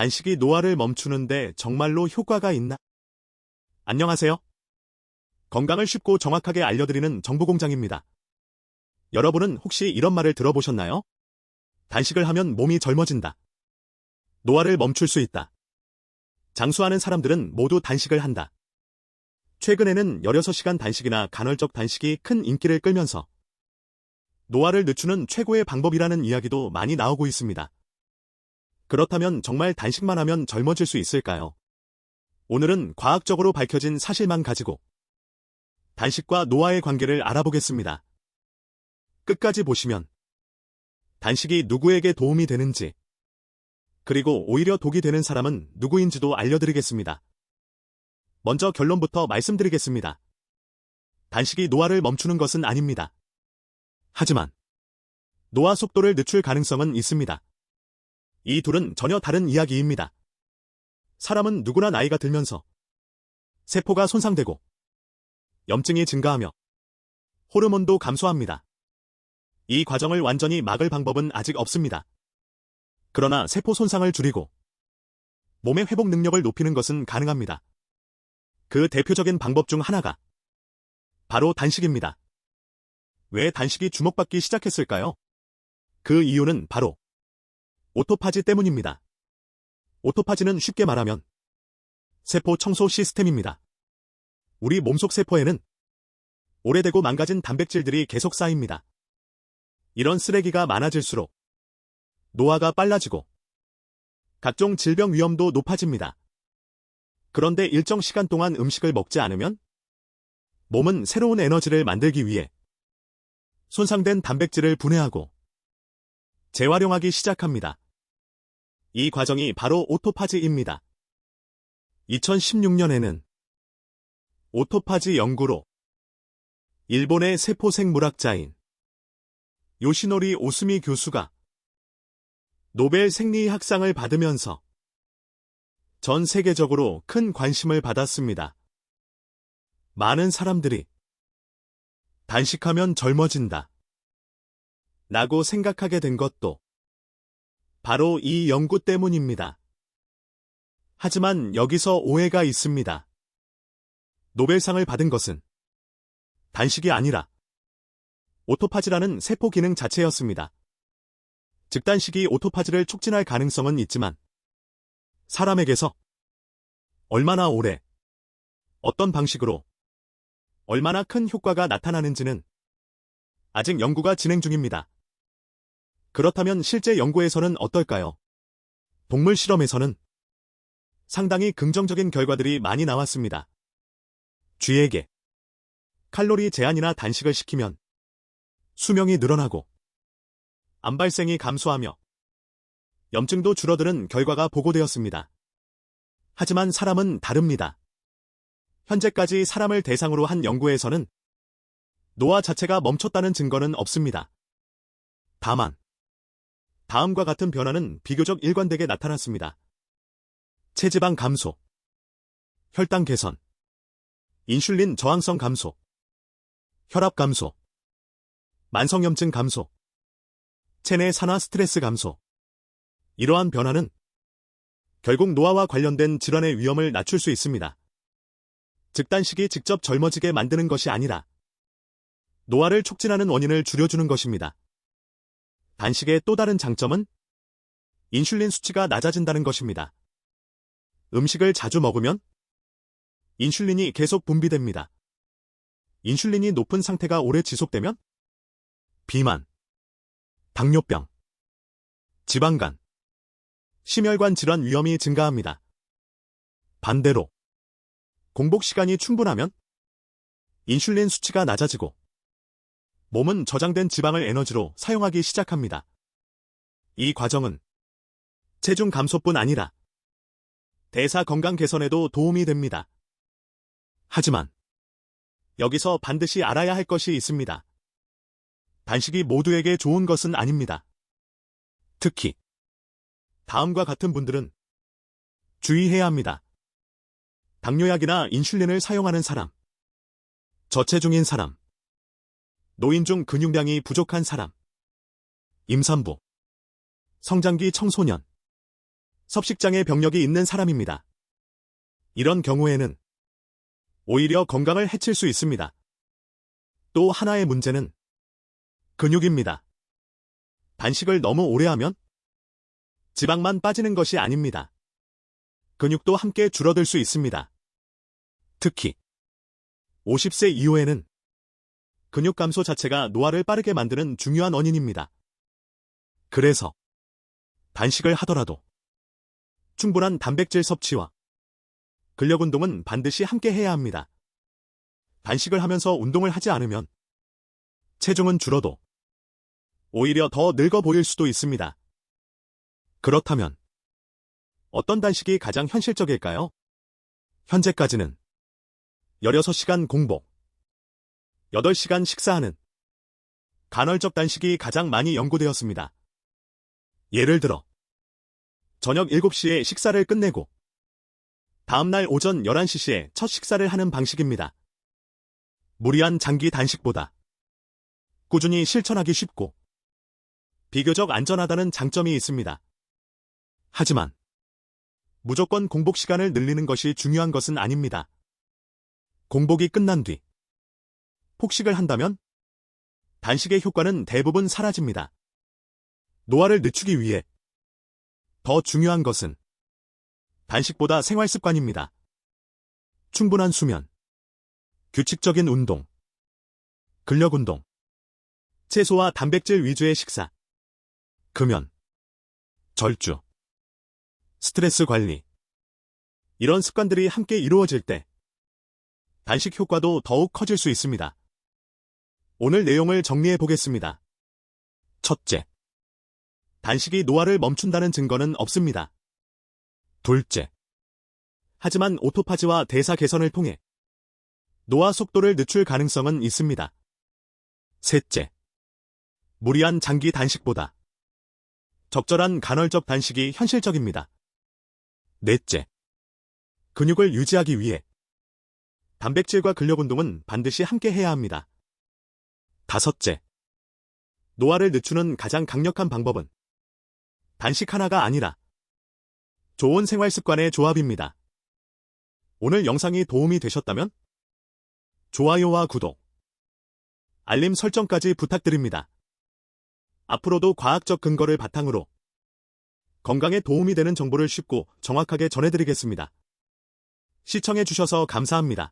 단식이 노화를 멈추는데 정말로 효과가 있나? 안녕하세요. 건강을 쉽고 정확하게 알려드리는 정보공장입니다. 여러분은 혹시 이런 말을 들어보셨나요? 단식을 하면 몸이 젊어진다. 노화를 멈출 수 있다. 장수하는 사람들은 모두 단식을 한다. 최근에는 16시간 단식이나 간헐적 단식이 큰 인기를 끌면서 노화를 늦추는 최고의 방법이라는 이야기도 많이 나오고 있습니다. 그렇다면 정말 단식만 하면 젊어질 수 있을까요? 오늘은 과학적으로 밝혀진 사실만 가지고 단식과 노화의 관계를 알아보겠습니다. 끝까지 보시면 단식이 누구에게 도움이 되는지, 그리고 오히려 독이 되는 사람은 누구인지도 알려드리겠습니다. 먼저 결론부터 말씀드리겠습니다. 단식이 노화를 멈추는 것은 아닙니다. 하지만 노화 속도를 늦출 가능성은 있습니다. 이 둘은 전혀 다른 이야기입니다. 사람은 누구나 나이가 들면서 세포가 손상되고 염증이 증가하며 호르몬도 감소합니다. 이 과정을 완전히 막을 방법은 아직 없습니다. 그러나 세포 손상을 줄이고 몸의 회복 능력을 높이는 것은 가능합니다. 그 대표적인 방법 중 하나가 바로 단식입니다. 왜 단식이 주목받기 시작했을까요? 그 이유는 바로 오토파지 때문입니다. 오토파지는 쉽게 말하면 세포 청소 시스템입니다. 우리 몸속 세포에는 오래되고 망가진 단백질들이 계속 쌓입니다. 이런 쓰레기가 많아질수록 노화가 빨라지고 각종 질병 위험도 높아집니다. 그런데 일정 시간 동안 음식을 먹지 않으면 몸은 새로운 에너지를 만들기 위해 손상된 단백질을 분해하고 재활용하기 시작합니다. 이 과정이 바로 오토파지입니다. 2016년에는 오토파지 연구로 일본의 세포생물학자인 요시노리 오스미 교수가 노벨 생리학상을 받으면서 전 세계적으로 큰 관심을 받았습니다. 많은 사람들이 단식하면 젊어진다 라고 생각하게 된 것도 바로 이 연구 때문입니다. 하지만 여기서 오해가 있습니다. 노벨상을 받은 것은 단식이 아니라 오토파지라는 세포 기능 자체였습니다. 즉단식이 오토파지를 촉진할 가능성은 있지만 사람에게서 얼마나 오래, 어떤 방식으로, 얼마나 큰 효과가 나타나는지는 아직 연구가 진행 중입니다. 그렇다면 실제 연구에서는 어떨까요? 동물 실험에서는 상당히 긍정적인 결과들이 많이 나왔습니다. 쥐에게 칼로리 제한이나 단식을 시키면 수명이 늘어나고 암 발생이 감소하며 염증도 줄어드는 결과가 보고되었습니다. 하지만 사람은 다릅니다. 현재까지 사람을 대상으로 한 연구에서는 노화 자체가 멈췄다는 증거는 없습니다. 다만 다음과 같은 변화는 비교적 일관되게 나타났습니다. 체지방 감소, 혈당 개선, 인슐린 저항성 감소, 혈압 감소, 만성염증 감소, 체내 산화 스트레스 감소. 이러한 변화는 결국 노화와 관련된 질환의 위험을 낮출 수 있습니다. 즉단식이 직접 젊어지게 만드는 것이 아니라 노화를 촉진하는 원인을 줄여주는 것입니다. 단식의 또 다른 장점은 인슐린 수치가 낮아진다는 것입니다. 음식을 자주 먹으면 인슐린이 계속 분비됩니다. 인슐린이 높은 상태가 오래 지속되면 비만, 당뇨병, 지방간, 심혈관 질환 위험이 증가합니다. 반대로 공복 시간이 충분하면 인슐린 수치가 낮아지고 몸은 저장된 지방을 에너지로 사용하기 시작합니다. 이 과정은 체중 감소뿐 아니라 대사 건강 개선에도 도움이 됩니다. 하지만 여기서 반드시 알아야 할 것이 있습니다. 단식이 모두에게 좋은 것은 아닙니다. 특히 다음과 같은 분들은 주의해야 합니다. 당뇨약이나 인슐린을 사용하는 사람, 저체중인 사람, 노인 중 근육량이 부족한 사람, 임산부, 성장기 청소년, 섭식장애 병력이 있는 사람입니다. 이런 경우에는 오히려 건강을 해칠 수 있습니다. 또 하나의 문제는 근육입니다. 단식을 너무 오래 하면 지방만 빠지는 것이 아닙니다. 근육도 함께 줄어들 수 있습니다. 특히 50세 이후에는 근육 감소 자체가 노화를 빠르게 만드는 중요한 원인입니다. 그래서 단식을 하더라도 충분한 단백질 섭취와 근력 운동은 반드시 함께 해야 합니다. 단식을 하면서 운동을 하지 않으면 체중은 줄어도 오히려 더 늙어 보일 수도 있습니다. 그렇다면 어떤 단식이 가장 현실적일까요? 현재까지는 16시간 공복, 8시간 식사하는 간헐적 단식이 가장 많이 연구되었습니다. 예를 들어 저녁 7시에 식사를 끝내고 다음날 오전 11시에 첫 식사를 하는 방식입니다. 무리한 장기 단식보다 꾸준히 실천하기 쉽고 비교적 안전하다는 장점이 있습니다. 하지만 무조건 공복 시간을 늘리는 것이 중요한 것은 아닙니다. 공복이 끝난 뒤 폭식을 한다면 단식의 효과는 대부분 사라집니다. 노화를 늦추기 위해 더 중요한 것은 단식보다 생활 습관입니다. 충분한 수면, 규칙적인 운동, 근력 운동, 채소와 단백질 위주의 식사, 금연, 절주, 스트레스 관리. 이런 습관들이 함께 이루어질 때 단식 효과도 더욱 커질 수 있습니다. 오늘 내용을 정리해 보겠습니다. 첫째, 단식이 노화를 멈춘다는 증거는 없습니다. 둘째, 하지만 오토파지와 대사 개선을 통해 노화 속도를 늦출 가능성은 있습니다. 셋째, 무리한 장기 단식보다 적절한 간헐적 단식이 현실적입니다. 넷째, 근육을 유지하기 위해 단백질과 근력 운동은 반드시 함께 해야 합니다. 다섯째, 노화를 늦추는 가장 강력한 방법은 단식 하나가 아니라 좋은 생활 습관의 조합입니다. 오늘 영상이 도움이 되셨다면 좋아요와 구독, 알림 설정까지 부탁드립니다. 앞으로도 과학적 근거를 바탕으로 건강에 도움이 되는 정보를 쉽고 정확하게 전해드리겠습니다. 시청해주셔서 감사합니다.